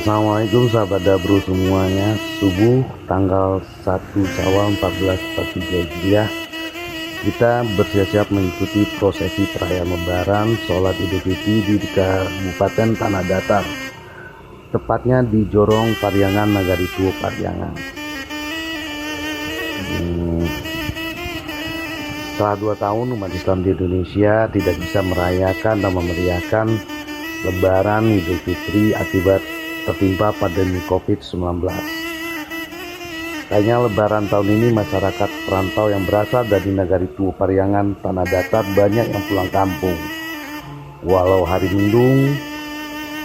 Assalamualaikum sahabat Dabru semuanya. Subuh tanggal 1 Syawal 1443 Hijriah, kita bersiap-siap mengikuti prosesi perayaan Lebaran sholat Idul Fitri di Kabupaten Tanah Datar, tepatnya di Jorong Pariangan, Nagari Tuo Pariangan. Setelah 2 tahun umat Islam di Indonesia tidak bisa merayakan dan memeriahkan Lebaran Idul Fitri akibat tertimpa pandemi COVID-19. Kayaknya Lebaran tahun ini masyarakat perantau yang berasal dari Nagari Tuo Pariangan Tanah Datar banyak yang pulang kampung. Walau hari mendung,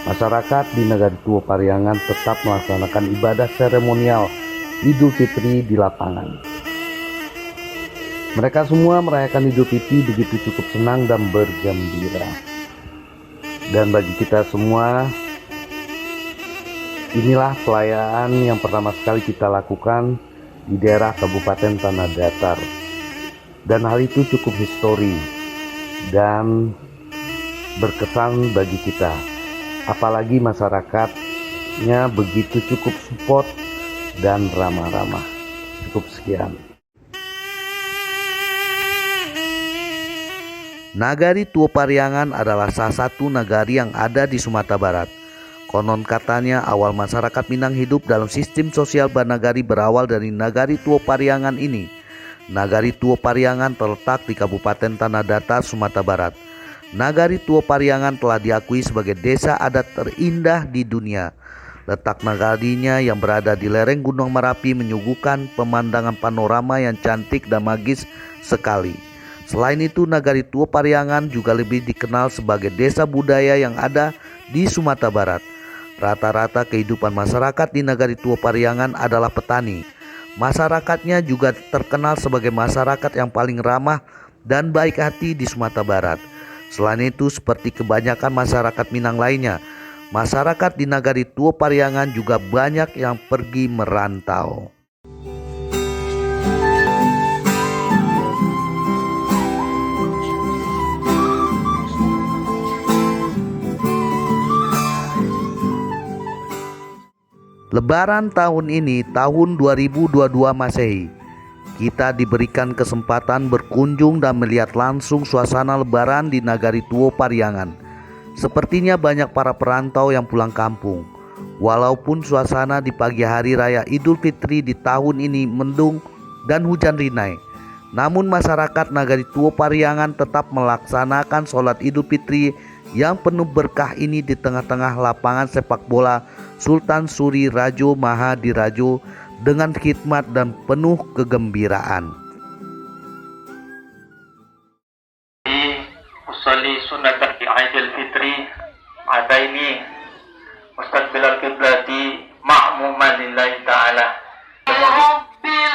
masyarakat di Nagari Tuo Pariangan tetap melaksanakan ibadah seremonial Idul Fitri di lapangan. Mereka semua merayakan Idul Fitri begitu cukup senang dan bergembira. Dan bagi kita semua, inilah perayaan yang pertama sekali kita lakukan di daerah Kabupaten Tanah Datar. Dan hal itu cukup histori dan berkesan bagi kita. Apalagi masyarakatnya begitu cukup support dan ramah-ramah. Cukup sekian. Nagari Tuo Pariangan adalah salah satu nagari yang ada di Sumatera Barat. Konon katanya awal masyarakat Minang hidup dalam sistem sosial bernagari berawal dari Nagari Tuo Pariangan ini. Nagari Tuo Pariangan terletak di Kabupaten Tanah Datar, Sumatera Barat. Nagari Tuo Pariangan telah diakui sebagai desa adat terindah di dunia. Letak nagarinya yang berada di lereng Gunung Merapi menyuguhkan pemandangan panorama yang cantik dan magis sekali. Selain itu, Nagari Tuo Pariangan juga lebih dikenal sebagai desa budaya yang ada di Sumatera Barat. Rata-rata kehidupan masyarakat di Nagari Tuo Pariangan adalah petani. Masyarakatnya juga terkenal sebagai masyarakat yang paling ramah dan baik hati di Sumatera Barat. Selain itu, seperti kebanyakan masyarakat Minang lainnya, masyarakat di Nagari Tuo Pariangan juga banyak yang pergi merantau. Lebaran tahun ini, tahun 2022 Masehi, kita diberikan kesempatan berkunjung dan melihat langsung suasana Lebaran di Nagari Tuo Pariangan. Sepertinya banyak para perantau yang pulang kampung. Walaupun suasana di pagi hari raya Idul Fitri di tahun ini mendung dan hujan rinai, namun masyarakat Nagari Tuo Pariangan tetap melaksanakan sholat Idul Fitri yang penuh berkah ini di tengah-tengah lapangan sepak bola Sultan Suri Rajo Mahadirajo dengan khidmat dan penuh kegembiraan. Usalli sunnatan fi Idul Fitri adaini mustaqbilal qiblati ma'muman lillahi ta'ala. Rabbil